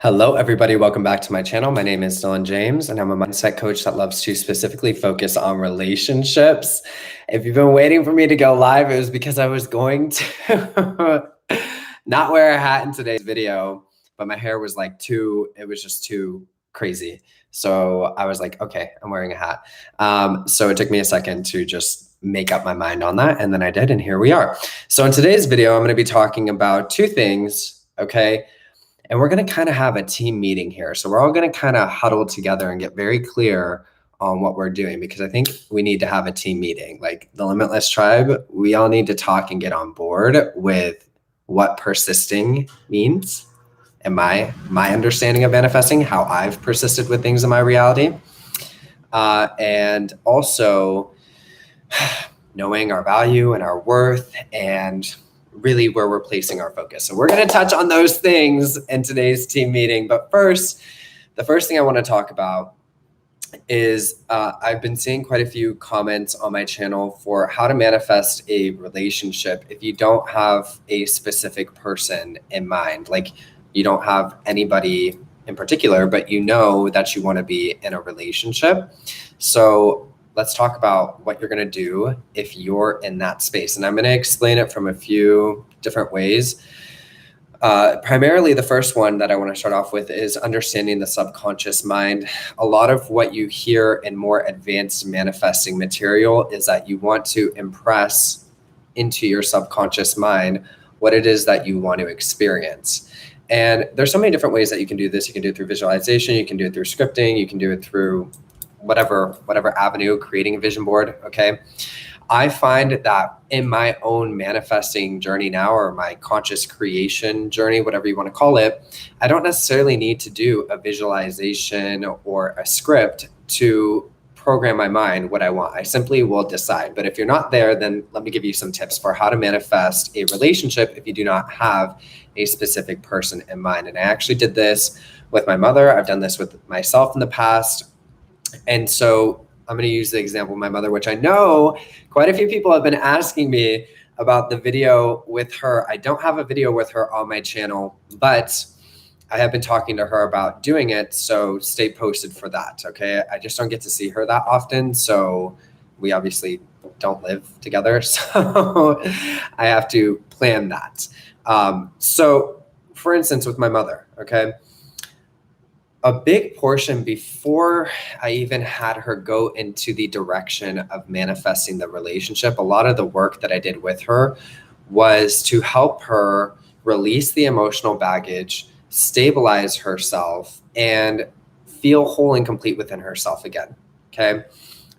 Hello, everybody. Welcome back to my channel. My name is Dylan James, and I'm a mindset coach that loves to specifically focus on relationships. If you've been waiting for me to go live, it was because I was going to not wear a hat in today's video, but my hair was it was just too crazy. So I was like, okay, I'm wearing a hat. So it took me a second to just make up my mind on that. And then I did, and here we are. So in today's video, I'm going to be talking about two things, okay? And we're going to kind of have a team meeting here. So we're all going to kind of huddle together and get very clear on what we're doing, because I think we need to have a team meeting. Like the Limitless Tribe, we all need to talk and get on board with what persisting means and my understanding of manifesting, how I've persisted with things in my reality. And also knowing our value and our worth and really where we're placing our focus. So we're going to touch on those things in today's team meeting. But first, the first thing I want to talk about is I've been seeing quite a few comments on my channel for how to manifest a relationship if you don't have a specific person in mind. Like you don't have anybody in particular, but you know that you want to be in a relationship. So let's talk about what you're going to do if you're in that space. And I'm going to explain it from a few different ways. Primarily, the first one that I want to start off with is understanding the subconscious mind. A lot of what you hear in more advanced manifesting material is that you want to impress into your subconscious mind what it is that you want to experience. And there's so many different ways that you can do this. You can do it through visualization. You can do it through scripting. You can do it through whatever avenue, creating a vision board. Okay. I find that in my own manifesting journey now, or my conscious creation journey, whatever you want to call it, I don't necessarily need to do a visualization or a script to program my mind what I want. I simply will decide. But if you're not there, then let me give you some tips for how to manifest a relationship if you do not have a specific person in mind. And I actually did this with my mother. I've done this with myself in the past. And so I'm going to use the example of my mother, which I know quite a few people have been asking me about the video with her. I don't have a video with her on my channel, but I have been talking to her about doing it. So stay posted for that. Okay. I just don't get to see her that often. So we obviously don't live together. So I have to plan that. So for instance, with my mother, okay, a big portion before I even had her go into the direction of manifesting the relationship, a lot of the work that I did with her was to help her release the emotional baggage, stabilize herself, and feel whole and complete within herself again. Okay.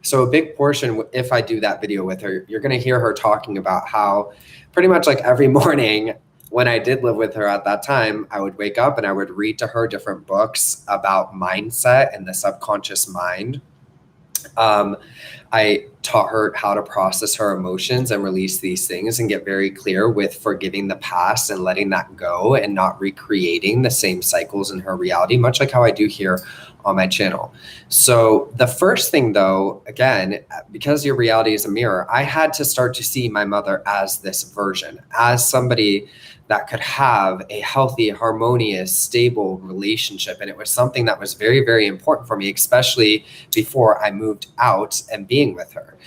So a big portion, if I do that video with her, you're going to hear her talking about how pretty much like every morning when I did live with her at that time, I would wake up and I would read to her different books about mindset and the subconscious mind. I taught her how to process her emotions and release these things and get very clear with forgiving the past and letting that go and not recreating the same cycles in her reality, much like how I do here on my channel. So the first thing though, again, because your reality is a mirror, I had to start to see my mother as this version, as somebody that could have a healthy, harmonious, stable relationship. And it was something that was very, very important for me, especially before I moved out and being with her.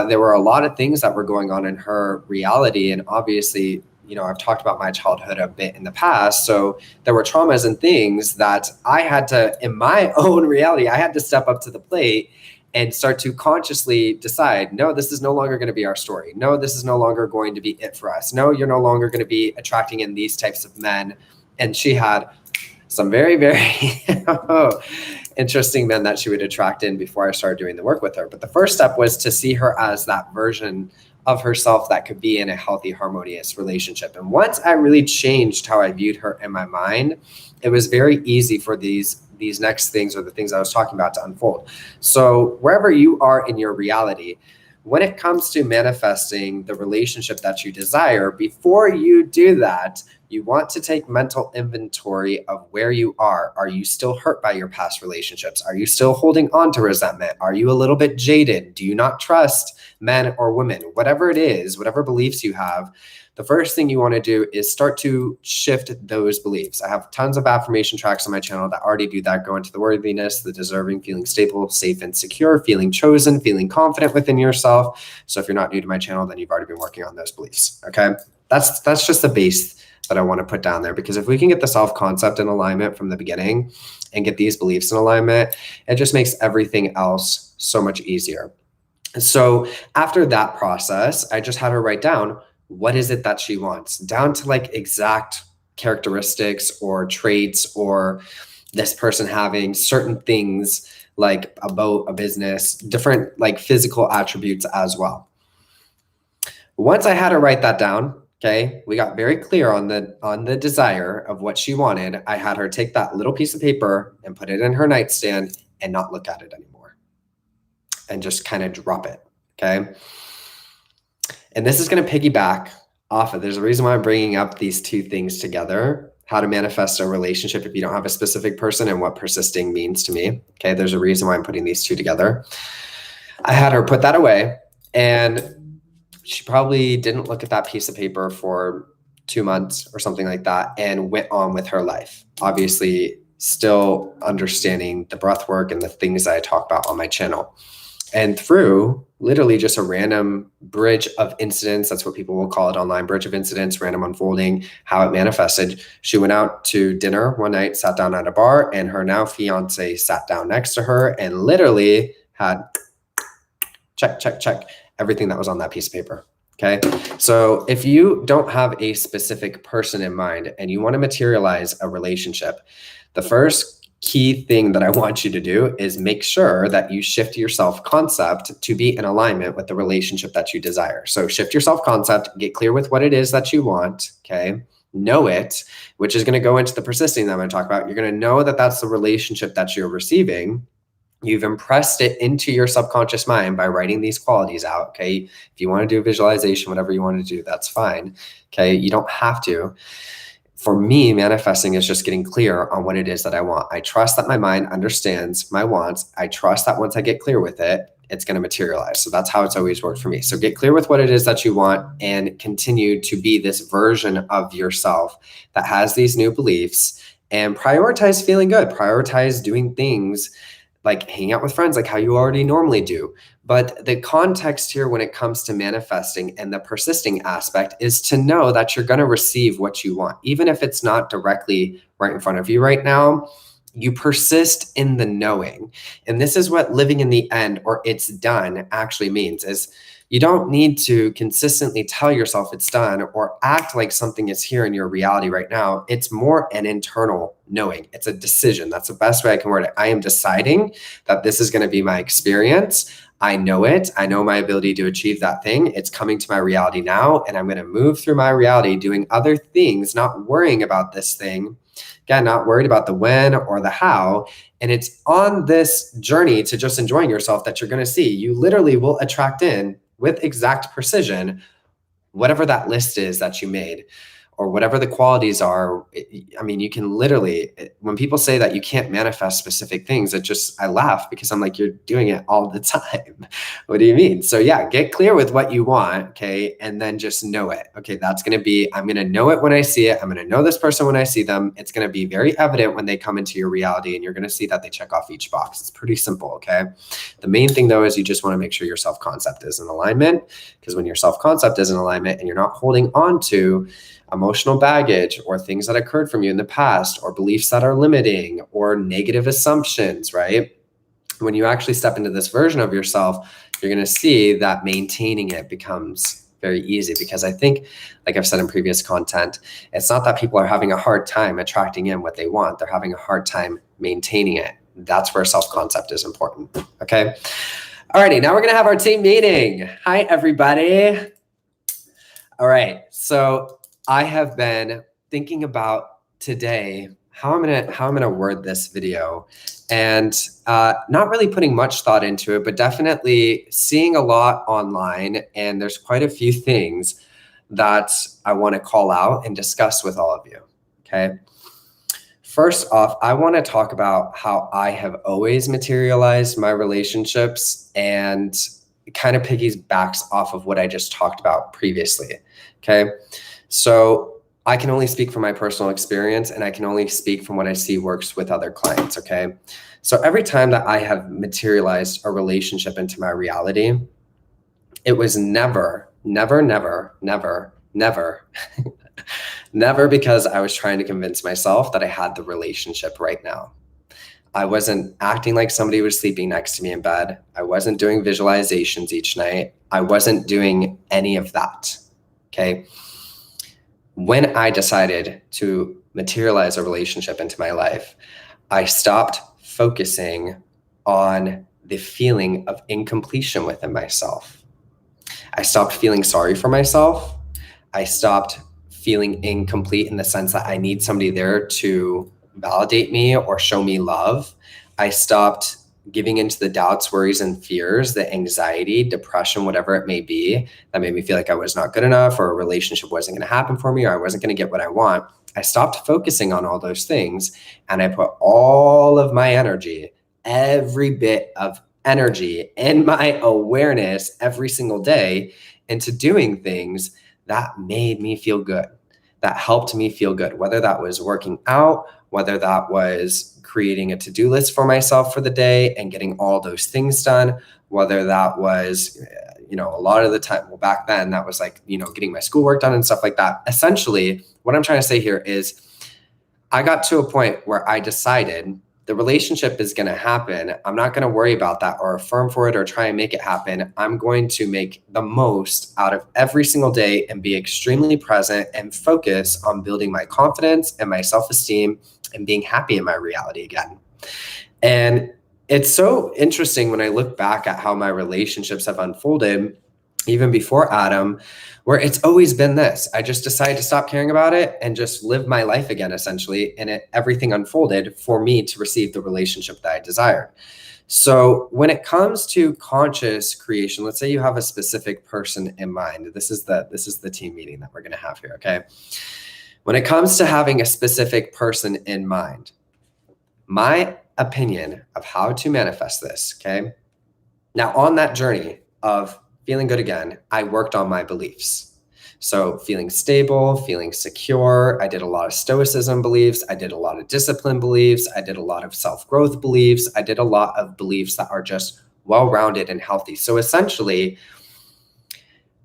There were a lot of things that were going on in her reality. And obviously, you know, I've talked about my childhood a bit in the past. So there were traumas and things that I had to, in my own reality, I had to step up to the plate and start to consciously decide, no, this is no longer going to be our story. No, this is no longer going to be it for us. No, you're no longer going to be attracting in these types of men. And she had some very, very interesting men that she would attract in before I started doing the work with her. But the first step was to see her as that version of herself that could be in a healthy, harmonious relationship. And once I really changed how I viewed her in my mind, it was very easy for these next things, or the things I was talking about, to unfold. So wherever you are in your reality, when it comes to manifesting the relationship that you desire, before you do that, you want to take mental inventory of where you are. Are you still hurt by your past relationships? Are you still holding on to resentment? Are you a little bit jaded? Do you not trust men or women? Whatever it is, whatever beliefs you have, the first thing you want to do is start to shift those beliefs. I have tons of affirmation tracks on my channel that already do that. Go into the worthiness, the deserving, feeling stable, safe, and secure, feeling chosen, feeling confident within yourself. So if you're not new to my channel, then you've already been working on those beliefs. Okay. That's just the base that I want to put down there, because if we can get the self-concept in alignment from the beginning and get these beliefs in alignment, it just makes everything else so much easier. So after that process, I just had her write down, what is it that she wants, down to like exact characteristics or traits, or this person having certain things like about a business, different like physical attributes as well. Once I had her write that down, okay, we got very clear on the desire of what she wanted. I had her take that little piece of paper and put it in her nightstand and not look at it anymore, and just kind of drop it, okay? And this is going to piggyback off of, there's a reason why I'm bringing up these two things together, how to manifest a relationship if you don't have a specific person, and what persisting means to me, okay? There's a reason why I'm putting these two together. I had her put that away, and she probably didn't look at that piece of paper for 2 months or something like that, and went on with her life. Obviously, still understanding the breath work and the things that I talk about on my channel. And through literally just a random bridge of incidents, that's what people will call it online, bridge of incidents, random unfolding, how it manifested. She went out to dinner one night, sat down at a bar, and her now fiance sat down next to her and literally had check, check, check, everything that was on that piece of paper. Okay. So if you don't have a specific person in mind and you want to materialize a relationship, the first key thing that I want you to do is make sure that you shift your self-concept to be in alignment with the relationship that you desire. So shift your self-concept, get clear with what it is that you want. Okay. Know it, which is going to go into the persisting that I'm going to talk about. You're going to know that that's the relationship that you're receiving. You've impressed it into your subconscious mind by writing these qualities out, okay? If you want to do visualization, whatever you want to do, that's fine, okay? You don't have to. For me, manifesting is just getting clear on what it is that I want. I trust that my mind understands my wants. I trust that once I get clear with it, it's going to materialize. So that's how it's always worked for me. So get clear with what it is that you want and continue to be this version of yourself that has these new beliefs, and prioritize feeling good. Prioritize doing things like hang out with friends like how you already normally do. But the context here when it comes to manifesting and the persisting aspect is to know that you're going to receive what you want. Even if it's not directly right in front of you right now, you persist in the knowing. And this is what living in the end, or it's done, actually means, is you don't need to consistently tell yourself it's done or act like something is here in your reality right now. It's more an internal knowing. It's a decision. That's the best way I can word it. I am deciding that this is going to be my experience. I know it. I know my ability to achieve that thing. It's coming to my reality now, and I'm going to move through my reality doing other things, not worrying about this thing. Again, not worried about the when or the how. And it's on this journey to just enjoying yourself that you're going to see. You literally will attract in with exact precision whatever that list is that you made, or whatever the qualities are. I mean, you can literally, when people say that you can't manifest specific things, I laugh, because I'm like, you're doing it all the time. What do you mean? So yeah, get clear with what you want, okay? And then just know it. Okay, that's going to be, I'm going to know it when I see it. I'm going to know this person when I see them. It's going to be very evident when they come into your reality, and you're going to see that they check off each box. It's pretty simple, okay? The main thing though is you just want to make sure your self-concept is in alignment, because when your self-concept is in alignment and you're not holding on to emotional baggage or things that occurred from you in the past, or beliefs that are limiting, or negative assumptions, right? When you actually step into this version of yourself, you're going to see that maintaining it becomes very easy. Because I think, like I've said in previous content, it's not that people are having a hard time attracting in what they want. They're having a hard time maintaining it. That's where self-concept is important. Okay. Alrighty, now we're going to have our team meeting. Hi, everybody. All right. So I have been thinking about today how I'm gonna word this video, and not really putting much thought into it, but definitely seeing a lot online, and there's quite a few things that I want to call out and discuss with all of you. Okay. First off, I want to talk about how I have always materialized my relationships, and kind of piggybacks off of what I just talked about previously. Okay. So I can only speak from my personal experience, and I can only speak from what I see works with other clients. Okay. So every time that I have materialized a relationship into my reality, it was never, never, never, never, never, never because I was trying to convince myself that I had the relationship right now. I wasn't acting like somebody was sleeping next to me in bed. I wasn't doing visualizations each night. I wasn't doing any of that. Okay. When I decided to materialize a relationship into my life, I stopped focusing on the feeling of incompletion within myself. I stopped feeling sorry for myself. I stopped feeling incomplete in the sense that I need somebody there to validate me or show me love. I stopped giving into the doubts, worries, and fears, the anxiety, depression, whatever it may be, that made me feel like I was not good enough, or a relationship wasn't going to happen for me, or I wasn't going to get what I want. I stopped focusing on all those things, and I put all of my energy, every bit of energy in my awareness every single day into doing things that made me feel good, that helped me feel good, whether that was working out, whether that was creating a to-do list for myself for the day and getting all those things done, whether that was, a lot of the time, well, back then that was like, getting my schoolwork done and stuff like that. Essentially, what I'm trying to say here is I got to a point where I decided the relationship is going to happen. I'm not going to worry about that or affirm for it or try and make it happen. I'm going to make the most out of every single day and be extremely present and focus on building my confidence and my self-esteem and being happy in my reality again. And it's so interesting when I look back at how my relationships have unfolded, even before Adam, where it's always been this. I just decided to stop caring about it and just live my life again, essentially. And everything unfolded for me to receive the relationship that I desired. So when it comes to conscious creation, let's say you have a specific person in mind. This is the team meeting that we're going to have here, okay? When it comes to having a specific person in mind, my opinion of how to manifest this, okay? Now, on that journey of feeling good again, I worked on my beliefs. So feeling stable, feeling secure. I did a lot of stoicism beliefs. I did a lot of discipline beliefs. I did a lot of self-growth beliefs. I did a lot of beliefs that are just well-rounded and healthy. So essentially,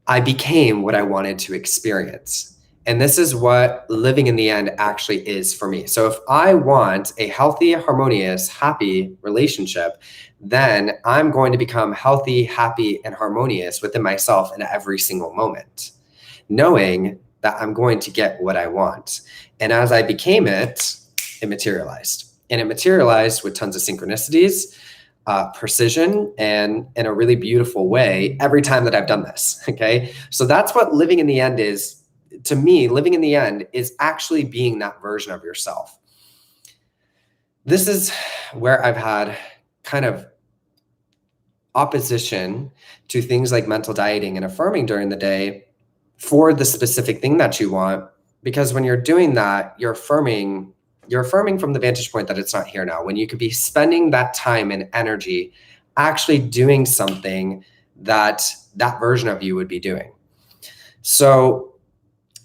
I became what I wanted to experience. And this is what living in the end actually is for me. So if I want a healthy, harmonious, happy relationship, then I'm going to become healthy, happy, and harmonious within myself in every single moment, knowing that I'm going to get what I want. And as I became it, it materialized. And it materialized with tons of synchronicities, precision, and in a really beautiful way every time that I've done this, okay? So that's what living in the end is. To me, living in the end is actually being that version of yourself. This is where I've had kind of opposition to things like mental dieting and affirming during the day for the specific thing that you want, because when you're doing that, you're affirming from the vantage point that it's not here now, when you could be spending that time and energy actually doing something that version of you would be doing. So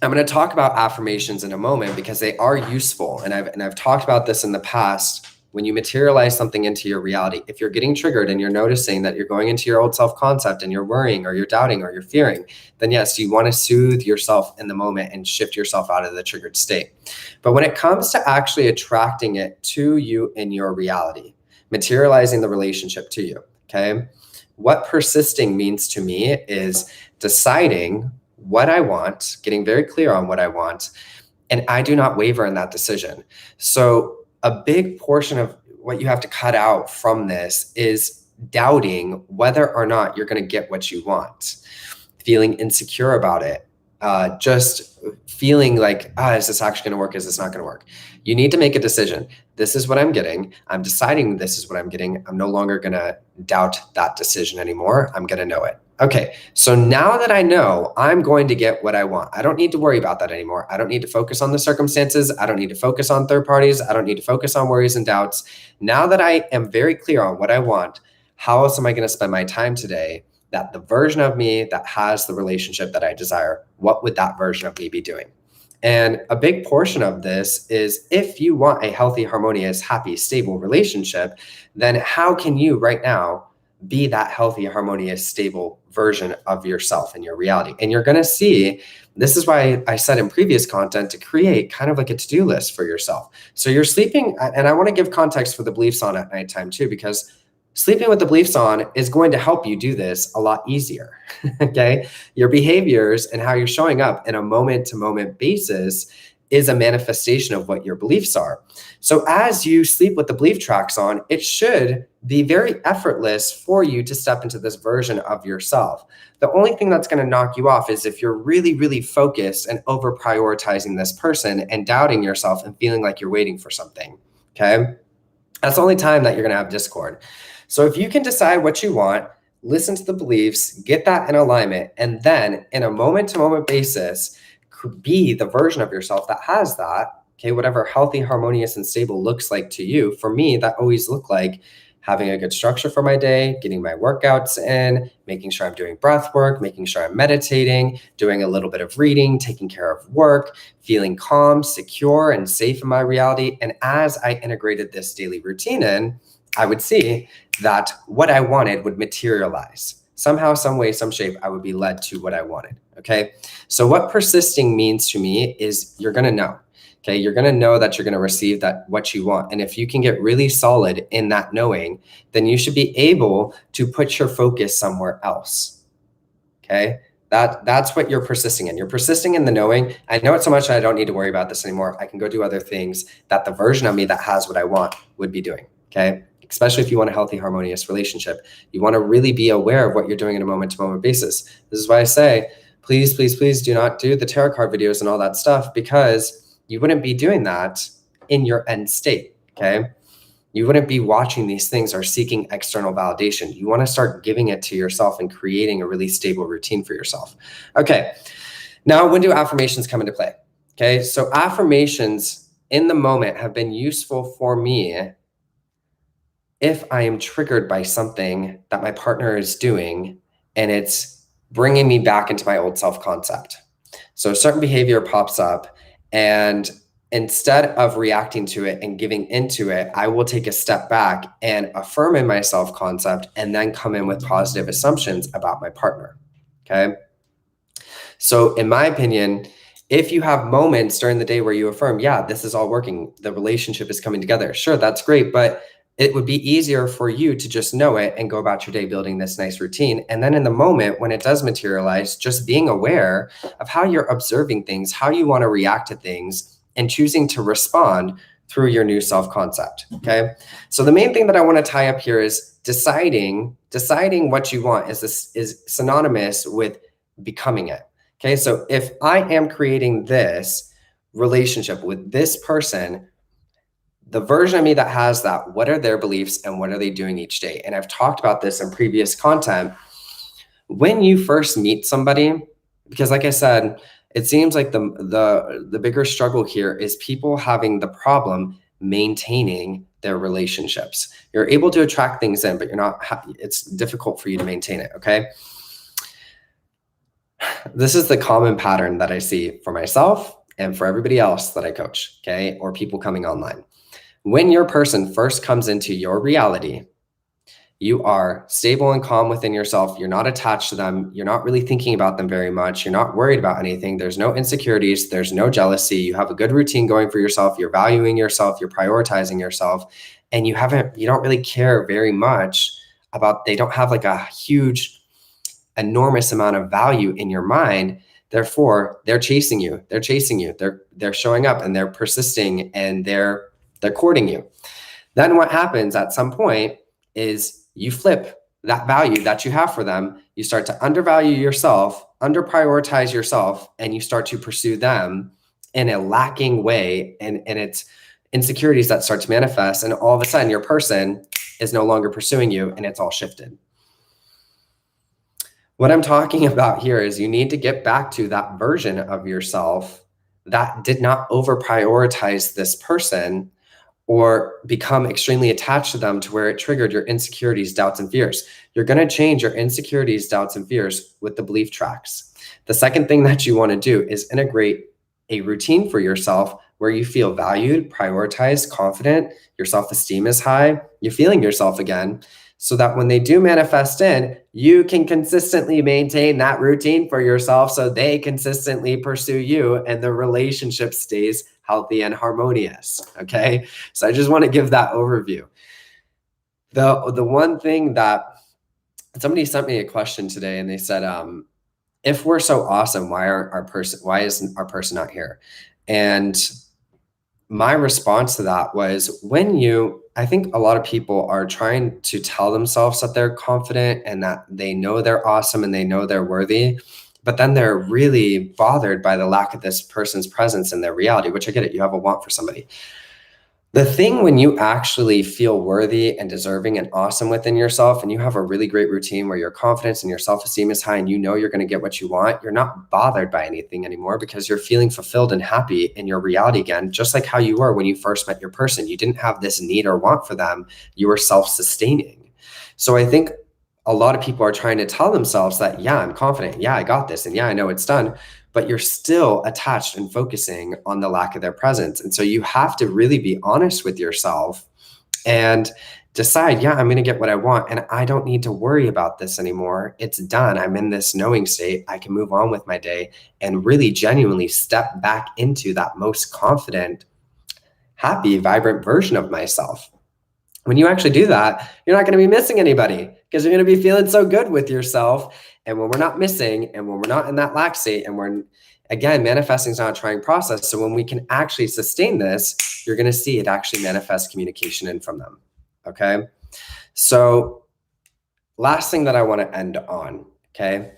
I'm going to talk about affirmations in a moment because they are useful. And I've talked about this in the past. When you materialize something into your reality, if you're getting triggered and you're noticing that you're going into your old self-concept and you're worrying or you're doubting or you're fearing, then yes, you want to soothe yourself in the moment and shift yourself out of the triggered state. But when it comes to actually attracting it to you in your reality, materializing the relationship to you, okay? What persisting means to me is deciding what I want, getting very clear on what I want, and I do not waver in that decision. So a big portion of what you have to cut out from this is doubting whether or not you're going to get what you want, feeling insecure about it, just feeling like, is this actually going to work? Is this not going to work? You need to make a decision. This is what I'm getting. I'm deciding this is what I'm getting. I'm no longer going to doubt that decision anymore. I'm going to know it. Okay, so now that I know I'm going to get what I want, I don't need to worry about that anymore. I don't need to focus on the circumstances. I don't need to focus on third parties. I don't need to focus on worries and doubts. Now that I am very clear on what I want, how else am I going to spend my time today? that the version of me that has the relationship that I desire, what would that version of me be doing? And a big portion of this is if you want a healthy, harmonious, happy, stable relationship, then how can you right now be that healthy, harmonious, stable version of yourself in your reality? And you're going to see, this is why I said in previous content to create kind of like a to-do list for yourself. So you're sleeping, and I want to give context for the beliefs on at nighttime too, because sleeping with the beliefs on is going to help you do this a lot easier. Okay. Your behaviors and how you're showing up in a moment to moment basis is a manifestation of what your beliefs are. So as you sleep with the belief tracks on, it should be very effortless for you to step into this version of yourself. The only thing that's going to knock you off is if you're really, really focused and over prioritizing this person and doubting yourself and feeling like you're waiting for something. Okay. That's the only time that you're going to have discord. So if you can decide what you want, listen to the beliefs, get that in alignment, and then in a moment-to-moment basis, be the version of yourself that has that, okay, whatever healthy, harmonious, and stable looks like to you. For me, that always looked like having a good structure for my day, getting my workouts in, making sure I'm doing breath work, making sure I'm meditating, doing a little bit of reading, taking care of work, feeling calm, secure, and safe in my reality. And as I integrated this daily routine in, I would see that what I wanted would materialize. Somehow, some way, some shape, I would be led to what I wanted, okay? So what persisting means to me is you're gonna know, okay? You're gonna know that you're gonna receive that what you want. And if you can get really solid in that knowing, then you should be able to put your focus somewhere else, okay? That's what you're persisting in. You're persisting in the knowing. I know it so much that I don't need to worry about this anymore. I can go do other things that the version of me that has what I want would be doing, okay? Especially if you want a healthy, harmonious relationship. You want to really be aware of what you're doing on a moment-to-moment basis. This is why I say, please, please, please do not do the tarot card videos and all that stuff, because you wouldn't be doing that in your end state, okay? You wouldn't be watching these things or seeking external validation. You want to start giving it to yourself and creating a really stable routine for yourself. Okay, now when do affirmations come into play? Okay, so affirmations in the moment have been useful for me if I am triggered by something that my partner is doing and it's bringing me back into my old self-concept. So a certain behavior pops up, and instead of reacting to it and giving into it, I will take a step back and affirm in my self-concept and then come in with positive assumptions about my partner, okay? So in my opinion, if you have moments during the day where you affirm, yeah, this is all working, the relationship is coming together, sure, that's great, but it would be easier for you to just know it and go about your day building this nice routine. And then in the moment when it does materialize, just being aware of how you're observing things, how you want to react to things, and choosing to respond through your new self-concept, okay? So the main thing that I want to tie up here is deciding what you want is synonymous with becoming it, okay? So if I am creating this relationship with this person, the version of me that has that, what are their beliefs and what are they doing each day? And I've talked about this in previous content. When you first meet somebody, because like I said, it seems like the bigger struggle here is people having the problem maintaining their relationships. You're able to attract things in, but it's difficult for you to maintain it, okay? This is the common pattern that I see for myself and for everybody else that I coach, okay? Or people coming online. When your person first comes into your reality, you are stable and calm within yourself. You're not attached to them. You're not really thinking about them very much. You're not worried about anything. There's no insecurities. There's no jealousy. You have a good routine going for yourself. You're valuing yourself. You're prioritizing yourself. And you don't really care very much about, they don't have like a huge, enormous amount of value in your mind. Therefore, they're chasing you. They're chasing you. They're showing up and they're persisting and they're courting you. Then what happens at some point is you flip that value that you have for them. You start to undervalue yourself, under prioritize yourself, and you start to pursue them in a lacking way. And it's insecurities that start to manifest. And all of a sudden your person is no longer pursuing you and it's all shifted. What I'm talking about here is you need to get back to that version of yourself that did not over prioritize this person or become extremely attached to them to where it triggered your insecurities, doubts, and fears. You're going to change your insecurities, doubts, and fears with the belief tracks. The second thing that you want to do is integrate a routine for yourself where you feel valued, prioritized, confident, your self-esteem is high, you're feeling yourself again, so that when they do manifest in, you can consistently maintain that routine for yourself so they consistently pursue you and the relationship stays healthy and harmonious, okay? So I just want to give that overview. The one thing that somebody sent me a question today and they said, if we're so awesome, why isn't our person not here? And my response to that was I think a lot of people are trying to tell themselves that they're confident and that they know they're awesome and they know they're worthy, but then they're really bothered by the lack of this person's presence in their reality, which I get it. You have a want for somebody. The thing when you actually feel worthy and deserving and awesome within yourself, and you have a really great routine where your confidence and your self-esteem is high and you know you're going to get what you want, you're not bothered by anything anymore because you're feeling fulfilled and happy in your reality again, just like how you were when you first met your person. You didn't have this need or want for them. You were self-sustaining. So I think a lot of people are trying to tell themselves that, yeah, I'm confident. Yeah, I got this. And yeah, I know it's done. But you're still attached and focusing on the lack of their presence. And so you have to really be honest with yourself and decide, yeah, I'm going to get what I want. And I don't need to worry about this anymore. It's done. I'm in this knowing state. I can move on with my day and really genuinely step back into that most confident, happy, vibrant version of myself. When you actually do that, you're not going to be missing anybody because you're going to be feeling so good with yourself. And when we're not missing and when we're not in that lack state and we're, again, manifesting is not a trying process. So when we can actually sustain this, you're going to see it actually manifest communication in from them. Okay. So last thing that I want to end on. Okay.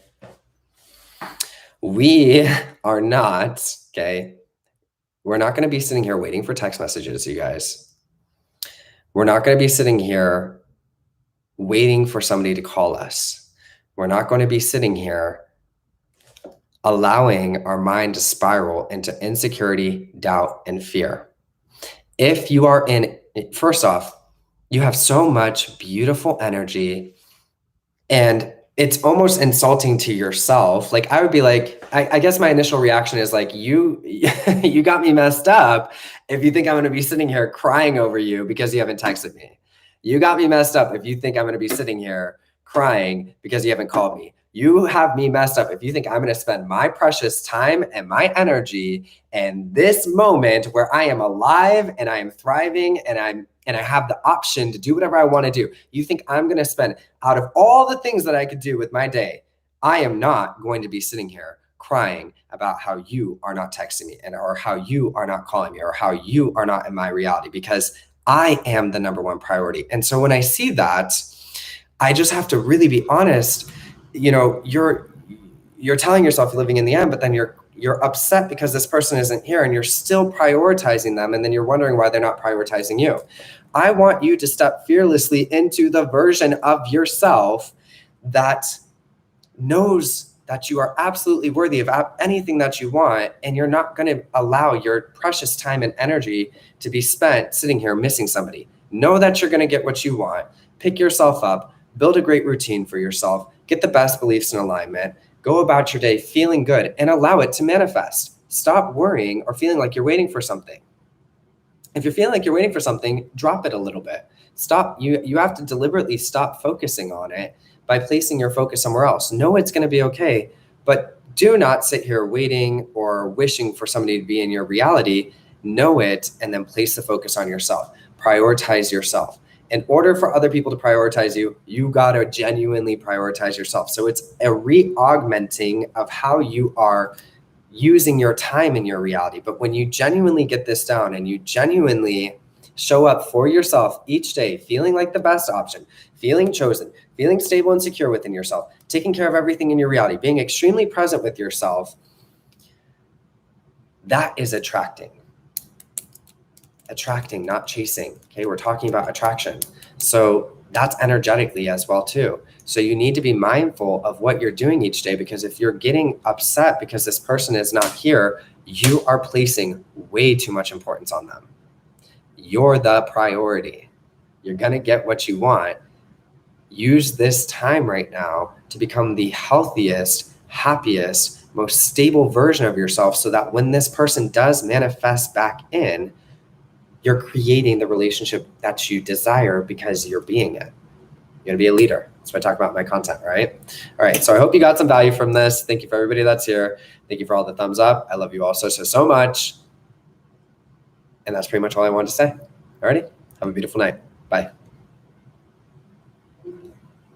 We are not, okay. We're not going to be sitting here waiting for text messages, you guys. We're not going to be sitting here waiting for somebody to call us. We're not going to be sitting here allowing our mind to spiral into insecurity, doubt, and fear. If you are first off, you have so much beautiful energy and it's almost insulting to yourself. Like I would be like, I guess my initial reaction is like, you got me messed up if you think I'm going to be sitting here crying over you because you haven't texted me. You got me messed up if you think I'm going to be sitting here crying because you haven't called me. You have me messed up if you think I'm going to spend my precious time and my energy and this moment where I am alive and I am thriving and I have the option to do whatever I want to do. You think I'm going to spend, out of all the things that I could do with my day, I am not going to be sitting here crying about how you are not texting me or how you are not calling me or how you are not in my reality, because I am the number one priority. And so when I see that, I just have to really be honest. You know, you're telling yourself you're living in the end, but then you're upset because this person isn't here and you're still prioritizing them. And then you're wondering why they're not prioritizing you. I want you to step fearlessly into the version of yourself that knows that you are absolutely worthy of anything that you want. And you're not going to allow your precious time and energy to be spent sitting here missing somebody. Know that you're going to get what you want. Pick yourself up, build a great routine for yourself, get the best beliefs in alignment, go about your day feeling good and allow it to manifest. Stop worrying or feeling like you're waiting for something. If you're feeling like you're waiting for something, drop it a little bit. Stop. You have to deliberately stop focusing on it by placing your focus somewhere else. Know it's going to be okay, but do not sit here waiting or wishing for somebody to be in your reality. Know it and then place the focus on yourself. Prioritize yourself. In order for other people to prioritize you, you got to genuinely prioritize yourself. So it's a re-augmenting of how you are using your time in your reality. But when you genuinely get this down and you genuinely show up for yourself each day, feeling like the best option, feeling chosen, feeling stable and secure within yourself, taking care of everything in your reality, being extremely present with yourself, that is attracting. Attracting, not chasing. Okay, we're talking about attraction. So that's energetically as well too. So you need to be mindful of what you're doing each day, because if you're getting upset because this person is not here, you are placing way too much importance on them. You're the priority. You're going to get what you want. Use this time right now to become the healthiest, happiest, most stable version of yourself so that when this person does manifest back in, you're creating the relationship that you desire because you're being it. You're gonna be a leader. That's what I talk about in my content, right? All right, so I hope you got some value from this. Thank you for everybody that's here. Thank you for all the thumbs up. I love you all so much. And that's pretty much all I wanted to say. Alrighty, have a beautiful night. Bye.